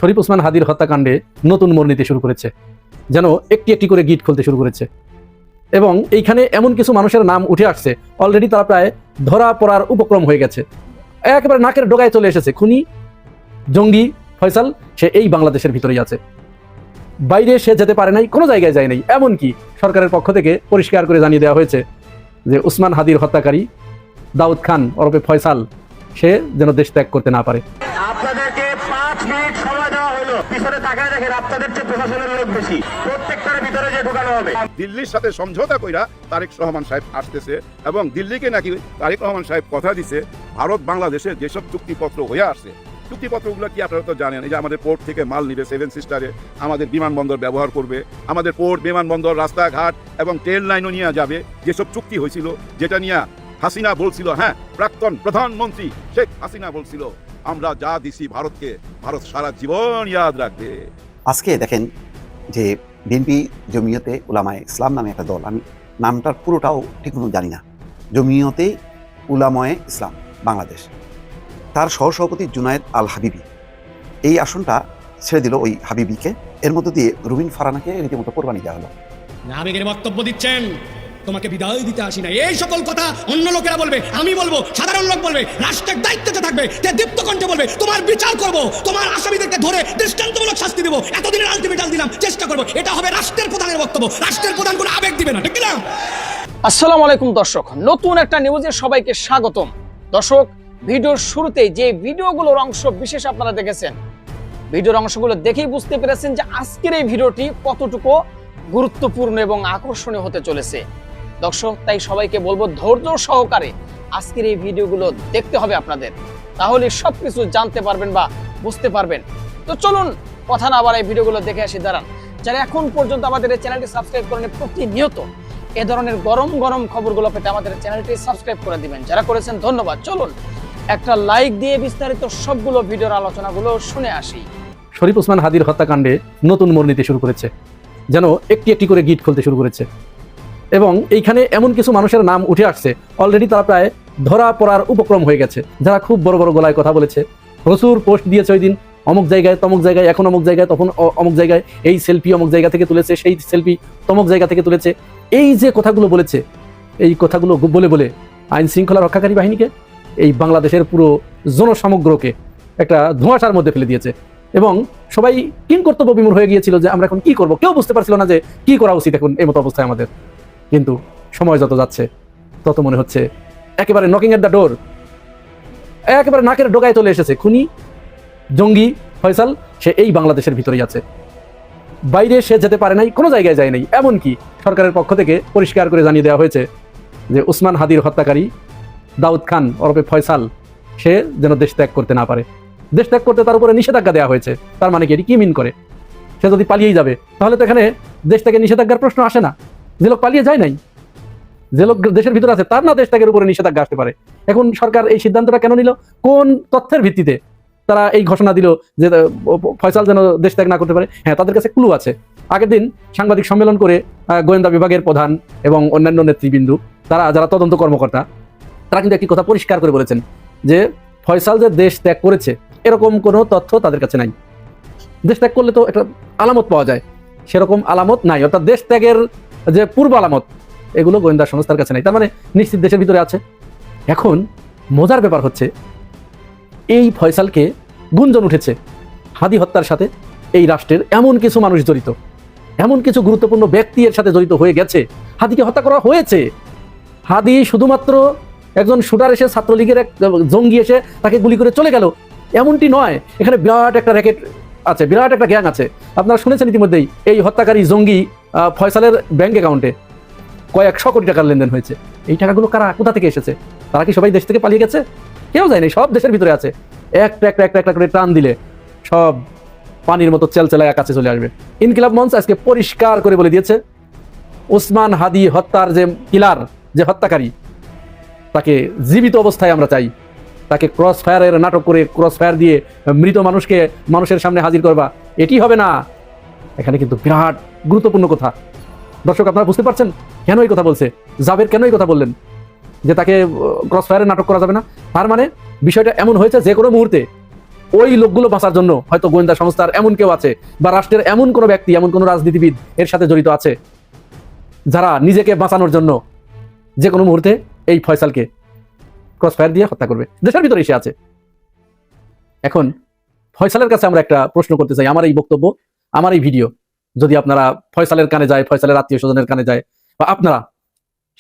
শরীফ ওসমান হাদির হত্যাকাণ্ডে নতুন মোড় নিতে শুরু করেছে, যেন একটি একটি করে গিট খুলতে শুরু করেছে। এবং এইখানে এমন কিছু মানুষের নাম উঠে আসছে, অলরেডি তারা প্রায় ধরা পড়ার উপক্রম হয়ে গেছে, একেবারে নাকের ডগায় চলে এসেছে। খুনি জঙ্গি ফয়সাল সে এই বাংলাদেশের ভিতরেই আছে, বাইরে সে যেতে পারে নাই, কোনো জায়গায় যায় নাই। এমনকি সরকারের পক্ষ থেকে পরিষ্কার করে জানিয়ে দেওয়া হয়েছে যে ওসমান হাদির হত্যাকারী দাউদ খান ওরফে ফয়সাল সে যেন দেশ ত্যাগ করতে না পারে। আপনাদেরকে 5 মিনিট সময় দেওয়া হলো, পিছনে তাকায় দেখেন আপনাদের চেয়ে প্রশাসনের লোক বেশি, প্রত্যেকটার ভিতরে যে ঢোকানো হবে। দিল্লির সাথে সমঝোতা কইরা তারেক রহমান সাহেব আসতেছে এবং দিল্লিকে নাকি তারেক রহমান সাহেব কথা দিছে ভারত বাংলাদেশের যেসব চুক্তিপত্র হয়ে আসছে, চুক্তিপত্রগুলো কি আপনারা তো জানেন, এই যে আমাদের পোর্ট থেকে মাল নিবে 7 সিস্টারে, আমাদের বিমানবন্দর ব্যবহার করবে, আমাদের পোর্ট বিমানবন্দর রাস্তাঘাট এবং ট্রেন লাইনও নিয়ে যাবে, যেসব চুক্তি হয়েছিল, যেটা নিয়ে হাসিনা বলছিল, হ্যাঁ প্রাক্তন প্রধানমন্ত্রী শেখ হাসিনা বলছিল আমরা যা দিছি ভারতকে, ভারত সারা জীবন ইয়াদ রাখবে। আজকে দেখেন যে বিএনপি জমিয়তে উলামায়ে ইসলাম নামে একটা দল, আমি নামটার পুরোটাও ঠিক মতো জানি না, জমিয়তে উলামায়ে ইসলাম বাংলাদেশ, তার সহসভাপতি জুনায়েদ আল হাবিবি এই আসনটা ছেড়ে দিল ওই হাবিবিকে। এর মধ্য দিয়ে রুবিন ফারহানাকে রীতিমতো কোরবানি দেওয়া হলো। আবেগের বক্তব্য দিচ্ছেন, তোমাকে বিদায় দিতে আসি না, এই সকল কথা অন্য লোকেরা বলবে, আমি বলবো, সাধারণ লোক বলবে, রাষ্ট্রের দায়িত্বটা থাকবে, দীপ্ত কণ্ঠে বলবে, তোমার বিচার করব, তোমার আসামিদেরকে ধরে দৃষ্টান্তমূলক শাস্তি দেবো, এতদিনের আলটিমেটাম দিলাম, চেষ্টা করবো। এটা হবে রাষ্ট্রের প্রধানের বক্তব্য, রাষ্ট্রের প্রধান কোনো আবেগ দিবে না, ঠিক না? আসসালামু আলাইকুম দর্শক, নতুন একটা নিউজে সবাইকে স্বাগতম। দর্শক, ভিডিওর শুরুতেই যে ভিডিওগুলোর অংশ বিশেষ আপনারা দেখেছেন, ভিডিওর অংশগুলো দেখেই বুঝতে পেরেছেন যে আজকের এই ভিডিওটি কতটুকু গুরুত্বপূর্ণ এবং আকর্ষণীয় হতে চলেছে। দর্শক, তাই সবাইকে বলবো ধৈর্য সহকারে আজকের এই ভিডিওগুলো দেখতে হবে আপনাদের, তাহলে সবকিছু জানতে পারবেন বা বুঝতে পারবেন। তো চলুন কথা না বাড়াই ভিডিওগুলো দেখে আসি। দাঁড়ান, যারা এখন পর্যন্ত আমাদের এই চ্যানেলটি সাবস্ক্রাইব করেন, প্রতিনিয়ত এ ধরনের গরম গরম খবরগুলো পেতে আমাদের চ্যানেলটি সাবস্ক্রাইব করে দিবেন। যারা করেছেন ধন্যবাদ। চলুন একটা লাইক দিয়ে বিস্তারিত সবগুলো ভিডিওর আলোচনাগুলো শুনে আসি। শরীফ ওসমান হাদির হত্যাকাণ্ডে নতুন মোড় নিতে শুরু করেছে, যেন একটি একটি করে গিট খুলতে শুরু করেছে। এবং এইখানে এমন কিছু মানুষের নাম উঠে আসছে, অলরেডি তারা প্রায় ধরা পড়ার উপক্রম হয়ে গেছে, যারা খুব বড় বড় গলায় কথা বলেছে, প্রচুর পোস্ট দিয়েছে। ওই দিন অমুক জায়গায় তমুক জায়গায়, এখন অমুক জায়গায়, তখন অমুক জায়গায়, এই সেলফি অমুক জায়গা থেকে তুলেছে, সেই সেলফি তমুক জায়গা থেকে তুলেছে। এই যে কথাগুলো বলেছে, এই কথাগুলো বলে বলে আইন শৃঙ্খলা রক্ষাকারী বাহিনীকে, এই বাংলাদেশের পুরো জনসমগ্রকে একটা ধোঁয়াশার মধ্যে ফেলে দিয়েছে। এবং সবাই কিংকর্তব্য বিমূঢ় হয়ে গিয়েছিল যে আমরা এখন কি করব, কেউ বুঝতে পারছিল না যে কি করা উচিত এখন এই মতো অবস্থায় আমাদের। কিন্তু সময় যত যাচ্ছে তত মনে হচ্ছে একেবারে নকিং এট দ্য ডোর, একেবারে নাকের ডগায় চলে এসেছে। খুনি জঙ্গি ফয়সাল সে এই বাংলাদেশের ভিতরেই আছে, বাইরে সে যেতে পারে নাই, কোনো জায়গায় যায় নাই। এমনকি সরকারের পক্ষ থেকে পরিষ্কার করে জানিয়ে দেওয়া হয়েছে যে ওসমান হাদির হত্যাকারী দাউদ খান ওরফে ফয়সাল সে যেন দেশ ত্যাগ করতে না পারে। দেশ ত্যাগ করতে তার উপরে নিষেধাজ্ঞা দেওয়া হয়েছে। তার মানে কি, এটি কি মিন করে? সে যদি পালিয়েই যাবে তাহলে তো এখানে দেশ ত্যাগের নিষেধাজ্ঞার প্রশ্ন আসে না। যে লোক পালিয়ে যায় নাই, যে লোক দেশের ভিতরে আছে, তার না দেশ ত্যাগের উপরে নিষেধাজ্ঞা আসতে পারে। এখন সরকার এই সিদ্ধান্তটা কেন নিল? কোন তথ্যের ভিত্তিতে তারা এই ঘোষণা দিল যে ফয়সাল যেন দেশ ত্যাগ না করতে পারে? হ্যাঁ, তাদের কাছে ক্লু আছে। আগের দিন সাংবাদিক সম্মেলন করে গোয়েন্দা বিভাগের প্রধান এবং অন্যান্য নেতৃবৃন্দ, তারা যারা তদন্ত কর্মকর্তা, তারা কিন্তু একটি কথা পরিষ্কার করে বলেছেন যে ফয়সাল যে দেশ ত্যাগ করেছে এরকম কোনো তথ্য তাদের কাছে নাই। দেশ ত্যাগ করলে তো একটা আলামত পাওয়া যায়, সেরকম আলামত নাই। অর্থাৎ দেশ ত্যাগের যে পূর্ব আলামত, এগুলো গোয়েন্দা সংস্থার কাছে নাই। তার মানে নিশ্চিত দেশের ভিতরে আছে। এখন মজার ব্যাপার হচ্ছে, এই ফয়সালকে গুঞ্জন উঠেছে হাদি হত্যার সাথে এই রাষ্ট্রের এমন কিছু মানুষ জড়িত, এমন কিছু গুরুত্বপূর্ণ ব্যক্তি এর সাথে জড়িত হয়ে গেছে। হাদিকে হত্যা করা হয়েছে। হাদি শুধুমাত্র একজন শুটার এসে, ছাত্রলীগের এক জঙ্গি এসে তাকে গুলি করে চলে গেল এমনটি নয়। এখানে বিরাট একটা র্যাকেট আছে, বিরাট একটা গ্যাং আছে। আপনারা শুনেছেন ইতিমধ্যেই এই হত্যাকারী জঙ্গি ফয়সালের ব্যাংক অ্যাকাউন্টে কয়েকশো কোটি টাকার লেনদেন হয়েছে। এই টাকাগুলো কারা, কোথা থেকে এসেছে? তারা কি সবাই দেশ থেকে পালিয়ে গেছে? কেউ যায়নি, সব দেশের ভিতরে আছে। একটা একটা একটা একটা করে টান দিলে সব পানির মতো চেলচেলায় কাছে চলে আসবে। ইনকিলাব মঞ্চ আজকে পরিষ্কার করে বলে দিয়েছে, ওসমান হাদি হত্যার যে কিলার, যে হত্যাকারী, তাকে জীবিত অবস্থায় আমরা চাই। তাকে ক্রস ফায়ারের নাটক করে, ক্রস ফায়ার দিয়ে মৃত মানুষকে মানুষের সামনে হাজির করবা, এটি হবে না। এখানে কিন্তু বিরাট গুরুত্বপূর্ণ কথা। দর্শক, আপনারা বুঝতে পারছেন কেন এই কথা বলছে? জাবের কেন এই কথা বললেন যে তাকে ক্রস ফায়ারের নাটক করা যাবে না? তার মানে বিষয়টা এমন হয়েছে যে কোনো মুহূর্তে ওই লোকগুলো বাঁচার জন্য হয়তো গোয়েন্দা সংস্থার এমন কেউ আছে, বা রাষ্ট্রের এমন কোনো ব্যক্তি, এমন কোনো রাজনীতিবিদ এর সাথে জড়িত আছে, যারা নিজেকে বাঁচানোর জন্য যে কোনো মুহূর্তে এই ফয়সালকে ক্রসফায়ার দিয়ে হত্যা করবে। দেশের ভিতরে এসে আছে। এখন ফয়সালের কাছে আমরা একটা প্রশ্ন করতে চাই। আমার এই বক্তব্য, আমার এই ভিডিও যদি আপনারা ফয়সালের কানে যায়, ফয়সালের আত্মীয় স্বজনের কানে যায়, বা আপনারা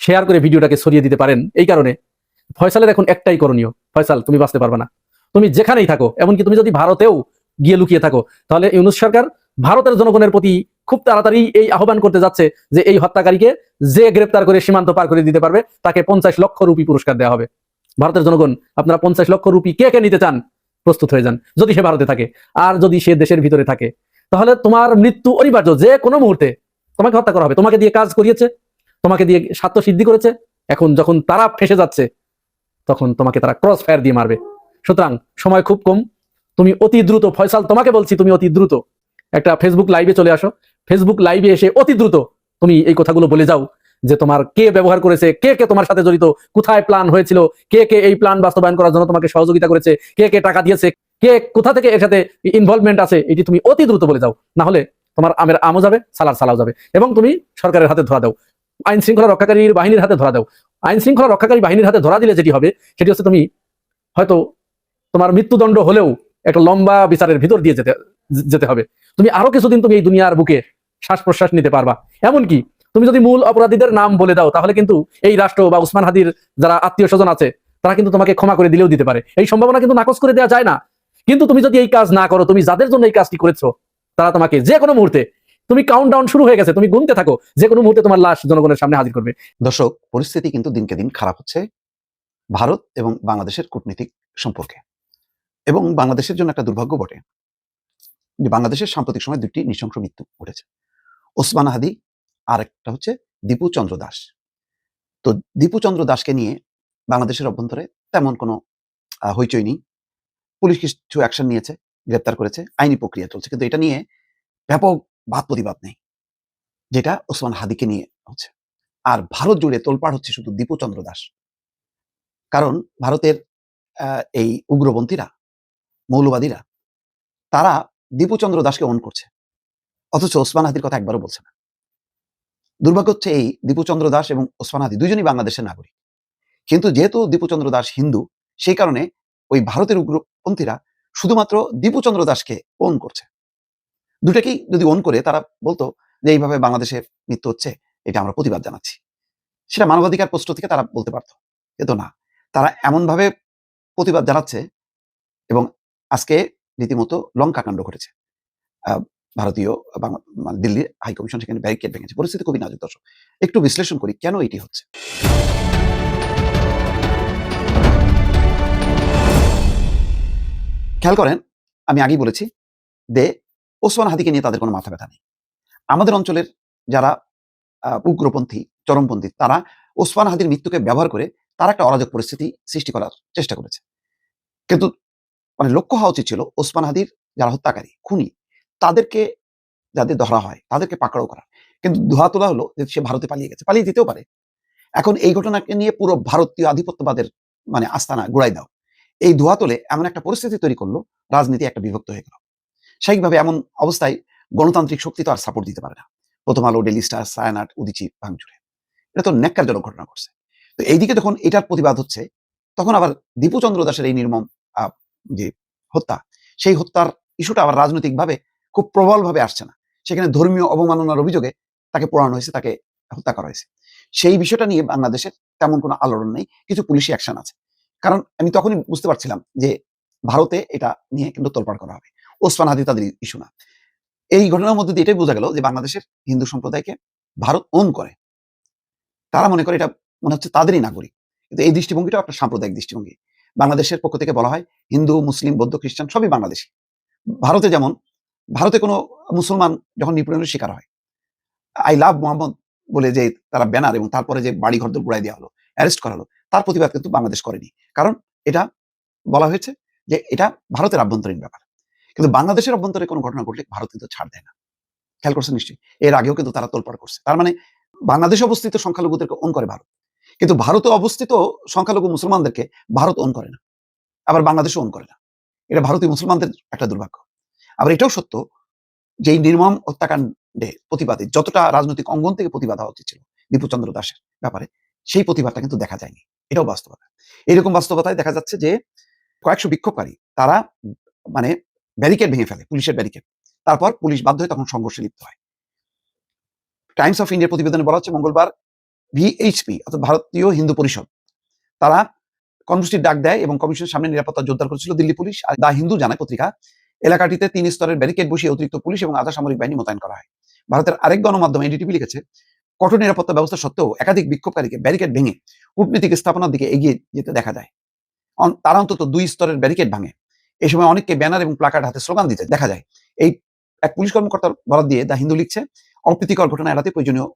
শেয়ার করে ভিডিওটাকে ছড়িয়ে দিতে পারেন, এই কারণে ফয়সালের এখন একটাই করণীয়, ফয়সাল তুমি বাঁচতে পারবে না। তুমি যেখানেই থাকো, এমনকি তুমি যদি ভারতেও গিয়ে লুকিয়ে থাকো, তাহলে ইউনূস সরকার ভারতের জনগণের প্রতি খুব তাড়াতাড়ি এই আহ্বান করতে যাচ্ছে যে এই হত্যাকারীকে যে গ্রেপ্তার করে সীমান্ত পার করে দিতে পারবে তাকে 50 লক্ষ রুপি পুরস্কার দেওয়া হবে। ভারতের জনগণ, আপনারা 50 লক্ষ রুপি কে কে নিতে চান? প্রস্তুত হয়ে যান, যদি সে ভারতে থাকে। আর যদি সে দেশের ভিতরে থাকে, তাহলে তোমার মৃত্যু অনিবার্য। যে কোনো মুহূর্তে তোমাকে হত্যা করা হবে। তোমাকে দিয়ে কাজ করিয়েছে, তোমাকে দিয়ে স্বার্থ সিদ্ধি করেছে। এখন যখন তারা ফেসে যাচ্ছে, তখন তোমাকে তারা ক্রস ফায়ার দিয়ে মারবে। সুতরাং সময় খুব কম, তুমি অতি দ্রুত, ফয়সাল তোমাকে বলছি, তুমি অতি দ্রুত একটা ফেসবুক লাইভে চলে আসো। ফেসবুক লাইভে এসে অতি দ্রুত তুমি এই কথাগুলো বলে যাও যে তোমার কে ব্যবহার করেছে, কে কে তোমার সাথে জড়িত, কোথায় প্ল্যান হয়েছিল, কে কে এই প্ল্যান বাস্তবায়ন করার জন্য তোমাকে সহযোগিতা করেছে, কে কে টাকা দিয়েছে, কে কোথা থেকে এর সাথে ইনভলভমেন্ট আছে, এটি তুমি অতি দ্রুত বলে যাও। না হলে তোমার আমের আমও যাবে, সালার সালাও যাবে, এবং তুমি সরকারের হাতে ধরা দাও, আইন শৃঙ্খলা রক্ষাকারী বাহিনীর হাতে ধরা দাও। আইন শৃঙ্খলা রক্ষাকারী বাহিনীর হাতে ধরা দিলে যেটি হবে সেটি হচ্ছে, তুমি হয়তো তোমার মৃত্যুদণ্ড হলেও একটা লম্বা বিচারের ভিতর দিয়ে যেতে হবে। তুমি আরো কিছুদিন তুমি এই দুনিয়ার বুকে শ্বাস প্রশ্বাস নিতে পারবা। এমনকি তুমি যদি মূল অপরাধীদের নাম বলে দাও, তাহলে কিন্তু এই রাষ্ট্র বা উসমান হাদির যারা আত্মীয় স্বজন আছে, তারা কিন্তু তোমাকে ক্ষমা করে দিলেও দিতে পারে। এই সম্ভাবনা কিন্তু নাকচ করে দেওয়া যায় না। কিন্তু তুমি যদি এই কাজ না করো, তুমি যাদের জন্য এই কাজটি করেছো, তারা তোমাকে যে কোনো মুহূর্তে, তুমি কাউন্টডাউন শুরু হয়ে গেছে, তুমি গুনতে থাকো, যে কোনো মুহূর্তে তোমার লাশ জনগণের সামনে হাজির করবে। দর্শক, পরিস্থিতি কিন্তু দিনকে দিন খারাপ হচ্ছে ভারত এবং বাংলাদেশের কূটনীতিক সম্পর্কে। এবং বাংলাদেশের জন্য একটা দুর্ভাগ্য বটে যে বাংলাদেশের সাম্প্রতিক সময় দুটি নৃশংস মৃত্যু ঘটেছে। ওসমান হাদি আর একটা হচ্ছে দীপু চন্দ্র দাস। তো দীপু চন্দ্র দাসকে নিয়ে বাংলাদেশের অভ্যন্তরে তেমন কোনো হইচই নেই। পুলিশ কিছু অ্যাকশন নিয়েছে, গ্রেপ্তার করেছে, আইনি প্রক্রিয়া চলছে, কিন্তু এটা নিয়ে ব্যাপক বাদ প্রতিবাদ নেই, যেটা ওসমান হাদিকে নিয়ে হচ্ছে। আর ভারত জুড়ে তোলপাড় হচ্ছে শুধু দীপু চন্দ্র দাস। কারণ ভারতের এই উগ্রপন্থীরা, মৌলবাদীরা, তারা দীপু চন্দ্র দাসকে অন করছে, অথচ ওসমান হাদির কথা একবারও বলছে না। দুর্ভাগ্য হচ্ছে এই দীপু চন্দ্র দাস এবং ওসমান হাদি দুজনই বাংলাদেশের নাগরিক, কিন্তু যেহেতু দীপু চন্দ্র দাস হিন্দু, সেই কারণে ওই ভারতের উগ্রপন্থীরা শুধুমাত্র দীপু চন্দ্র দাসকে ওন করছে। দুটাকেই যদি ওন করে তারা বলতো যে এইভাবে বাংলাদেশে মৃত্যু হচ্ছে, এটা আমরা প্রতিবাদ জানাচ্ছি, সেটা মানবাধিকার প্রশ্ন থেকে তারা বলতে পারতো। কিন্তু না, তারা এমনভাবে প্রতিবাদ জানাচ্ছে এবং আজকে রীতিমতো লঙ্কাকাণ্ড ঘটেছে। ভারতীয় মানে দিল্লির হাইকমিশন সেখানে ব্যারিকেড ভেঙেছে। পরিস্থিতি খুবই নাজুক। দর্শক, একটু বিশ্লেষণ করি কেন এটি হচ্ছে। খেয়াল করেন, আমি আগেই বলেছি যে ওসমান হাদিকে নিয়ে তাদের কোনো মাথা ব্যথা নেই। আমাদের অঞ্চলের যারা উগ্রপন্থী, চরমপন্থী, তারা ওসমান হাদির মৃত্যুকে ব্যবহার করে তারা একটা অরাজক পরিস্থিতি সৃষ্টি করার চেষ্টা করেছে। কিন্তু মানে লক্ষ্য হওয়া উচিত ছিল ওসমান হাদির যারা হত্যাকারী, খুনি, তাদেরকে যাদের ধরা হয় তাদেরকে পাকড়াও করা। কিন্তু ধোয়া তোলা হলো যে সে ভারতে পালিয়ে গেছে, পালিয়ে যেতেও পারে। এখন এই ঘটনাকে নিয়ে পুরো ভারতীয় আধিপত্যবাদের মানে আস্তানা গুড়াই দাও, এই ধোয়া তোলে এমন একটা পরিস্থিতি তৈরি করলো, রাজনীতি একটা বিভক্ত হয়ে গেল। স্বাভাবিকভাবে এমন অবস্থায় গণতান্ত্রিক শক্তি তো আর সাপোর্ট দিতে পারে না। প্রথম আলো, ডেইলি স্টার, সায়ানাট, উদিচি ভাঙচুরে, এটা তো ন্যাক্কারজনক ঘটনা ঘটছে। তো এইদিকে যখন এটার প্রতিবাদ হচ্ছে, তখন আবার দীপু চন্দ্র দাসের এই নির্মম যে হত্যা, সেই হত্যার ইস্যুটা আবার রাজনৈতিকভাবে খুব প্রবলভাবে আসছে না। সেখানে ধর্মীয় অবমাননার অভিযোগে তাকে পোড়ানো হয়েছে, তাকে হত্যা করা হয়েছে। সেই বিষয়টা নিয়ে বাংলাদেশের তেমন কোনো আলোড়ন নেই, কিছু পুলিশি অ্যাকশন আছে। কারণ আমি তখনই বুঝতে পারছিলাম যে ভারতে এটা নিয়ে কিন্তু তোলপাড় করা হবে, ওসমান হাদি তাদের ইস্যু না। এই ঘটনার মধ্যে দিয়ে এটাই বোঝা গেল যে বাংলাদেশের হিন্দু সম্প্রদায়কে ভারত ওন করে। তারা মনে করে এটা মনে হচ্ছে তাদেরই নাগরিক, কিন্তু এই দৃষ্টিভঙ্গিটাও একটা সাম্প্রদায়িক দৃষ্টিভঙ্গি। বাংলাদেশের পক্ষ থেকে বলা হয় হিন্দু, মুসলিম, বৌদ্ধ, খ্রিস্টান সবই বাংলাদেশি। ভারতে যেমন, ভারতে কোনো মুসলমান যখন নিপীড়নের শিকার হয়, আই লাভ মোহাম্মদ বলে যে তারা ব্যানার এবং তারপরে যে বাড়ি ঘরদোর গুড়াই দেওয়া হলো, অ্যারেস্ট করা হলো, তার প্রতিবাদ কিন্তু বাংলাদেশ করেনি। কারণ এটা বলা হয়েছে যে এটা ভারতের আভ্যন্তরীণ ব্যাপার। কিন্তু বাংলাদেশের অভ্যন্তরে কোনো ঘটনা ঘটলে ভারত কিন্তু ছাড় দেয় না। খেয়াল করছেন নিশ্চয়ই, এর আগেও কিন্তু তারা তোলপাড় করছে। তার মানে বাংলাদেশে অবস্থিত সংখ্যালঘুদেরকে ওন করে ভারত, কিন্তু ভারতে অবস্থিত সংখ্যালঘু মুসলমানদেরকে ভারত ওন করে না, আবার বাংলাদেশও ওন করে না। এটা ভারতীয় মুসলমানদের একটা দুর্ভাগ্য। আবার এটাও সত্য যে এই নির্মম হত্যাকাণ্ডে প্রতিবাদে যতটা রাজনৈতিক অঙ্গন থেকে প্রতিবাদ হওয়া উচিত ছিল দীপুচন্দ্র দাসের ব্যাপারে, সেই প্রতিবাদটা কিন্তু দেখা যায়নি। এটাও বাস্তবতা। এরকম বাস্তবতায় দেখা যাচ্ছে যে কয়েকশো বিক্ষোভকারী তারা মানে ব্যারিকেড ভেঙে ফেলে, পুলিশের ব্যারিকেড। তারপর পুলিশ বাধ্য হয়ে তখন সংঘর্ষে লিপ্ত হয়। টাইমস অফ ইন্ডিয়ার প্রতিবেদনে বলা হচ্ছে মঙ্গলবার ভিএইচপি অর্থাৎ ভারতীয় হিন্দু পরিষদ তারা কর্মসূচির ডাক দেয় এবং কমিশনের সামনে নিরাপত্তা জোরদার করেছিল দিল্লি পুলিশ। আর দা হিন্দু জানায় পত্রিকা, এলাকাটিতে 3 স্তরের ব্যারিকেড বসিয়ে অতিরিক্ত পুলিশ এবং আধা সামরিক বাহিনী মোতায়েন করা হয়। ভারতের আরেক গণমাধ্যম এনডিটিভি লিখেছে, কঠোর নিরাপত্তা ব্যবস্থা সত্ত্বেও একাধিক বিক্ষোভকারীকে ব্যারিকেড ভেঙে কূটনীতিক স্থাপনার দিকে এগিয়ে যেতে দেখা যায়। তারা অন্তত 2 স্তরের ব্যারিকেড ভাঙে। এই সময় অনেককে ব্যানার এবং প্লাকার্ড হাতে স্লোগান দিতে দেখা যায়। এই এক পুলিশ কর্মকর্তার বরাত দিয়ে দা হিন্দু লিখছে, অপ্রীতিকর ঘটনা এড়াতে প্রয়োজনীয়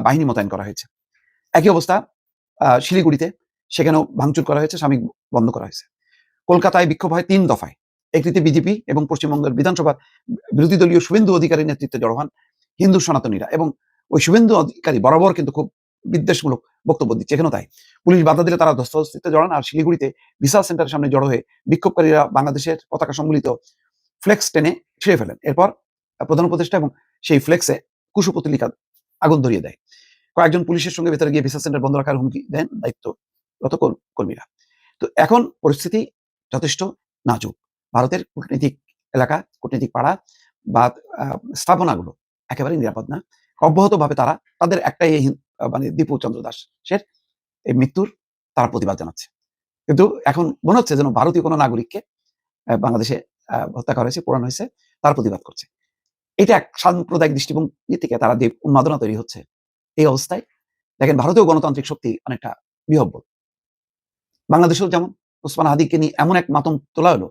বাহিনী মোতায়েন করা হয়েছে। একই অবস্থা শিলিগুড়িতে, সেখানেও ভাঙচুর করা হয়েছে, সাময়িক বন্ধ করা হয়েছে। কলকাতায় বিক্ষোভ হয় 3 দফায়। একটিতে বিজেপি এবং পশ্চিমবঙ্গের বিধানসভার বিরোধী দলীয় শুভেন্দু অধিকারীর নেতৃত্বে জড়ো হন হিন্দু সনাতনীরা, এবং ওই শুভেন্দু অধিকারী বরাবর কিন্তু খুব বিদ্বেষমূলক বক্তব্য দিচ্ছে, এখানেও তাই। পুলিশ বাধা দিলে তারা ধস্তাধস্তিতে জড়ান। আর শিলিগুড়িতে বিশাল সেন্টারের সামনে জড়ো হয়ে বিক্ষোভকারীরা বাংলাদেশের পতাকা সম্মিলিত ফ্লেক্স টেনে ছিঁড়ে ফেলেন। এরপর প্রধান উপদেষ্টা এবং সেই ফ্লেক্সে কুশপুতলিকা আগুন ধরিয়ে দেয়। কয়েকজন পুলিশের সঙ্গে ভেতরে গিয়ে বিশাল সেন্টার বন্ধ রাখার হুমকি দেন দায়িত্বরত কর্মীরা। তো এখন পরিস্থিতি যথেষ্ট নাজুক। ভারতের কূটনৈতিক এলাকা, কূটনৈতিক পাড়া বা স্থাপনাগুলো একেবারেই নিরাপদ না। অব্যাহতভাবে তারা তাদের একটাই মানে দীপুচন্দ্র দাসের এই মৃত্যুর তারা প্রতিবাদ জানাচ্ছে। কিন্তু এখন মনে হচ্ছে যেন ভারতীয় কোনো নাগরিককে বাংলাদেশে হত্যা করা হয়েছে, পোড়ানো হয়েছে, তার প্রতিবাদ করছে। এটা এক সাম্প্রদায়িক দৃষ্টিভঙ্গি থেকে তারা যে উন্মাদনা তৈরি হচ্ছে, এই অবস্থায় দেখেন ভারতীয় গণতান্ত্রিক শক্তি অনেকটা বিহব্বল। বাংলাদেশেও যেমন ওসমান হাদিকে নিয়ে এমন এক মাতম তোলা হলো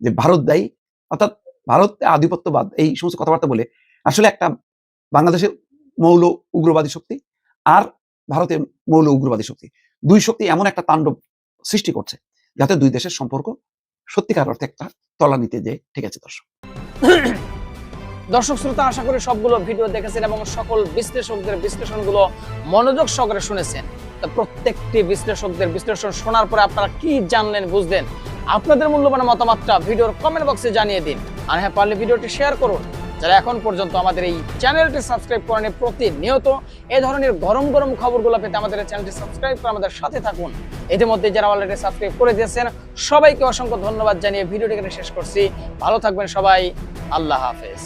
যে ভারত দায়ী, অর্থাৎ ভারত আধিপত্যবাদ, এই সমস্ত কথাবার্তা বলে আসলে একটা বাংলাদেশের মৌল উগ্রবাদী শক্তি আর ভারতের মৌল উগ্রবাদী শক্তি, 2 শক্তি এমন একটা তাণ্ডব সৃষ্টি করছে যাতে 2 দেশের সম্পর্ক সত্যিকার অর্থে একটা তলানিতে যে ঠেকেছে। দর্শক শ্রোতা, আশা করি সবগুলো ভিডিও দেখেছেন এবং সকল বিশ্লেষকদের বিশ্লেষণগুলো মনোযোগ সহকারে শুনেছেন। তো প্রত্যেকটি বিশ্লেষকদের বিশ্লেষণ শোনার পরে আপনারা কি জানলেন, বুঝলেন? আপনাদের মূল্যবান মতামতটা ভিডিওর কমেন্ট বক্সে জানিয়ে দিন। আর হ্যাঁ, পারলে ভিডিওটি শেয়ার করুন। যারা এখন পর্যন্ত আমাদের এই চ্যানেলটি সাবস্ক্রাইব করেনি, প্রতিনিয়ত এই ধরনের গরম গরম খবরগুলো পেতে আমাদের এই চ্যানেলটি সাবস্ক্রাইব করে আমাদের সাথে থাকুন। ইতিমধ্যে যারা অলরেডি সাবস্ক্রাইব করে দিয়েছেন সবাইকে অসংখ্য ধন্যবাদ জানিয়ে ভিডিওটি শেষ করছি। ভালো থাকবেন সবাই, আল্লাহ হাফেজ।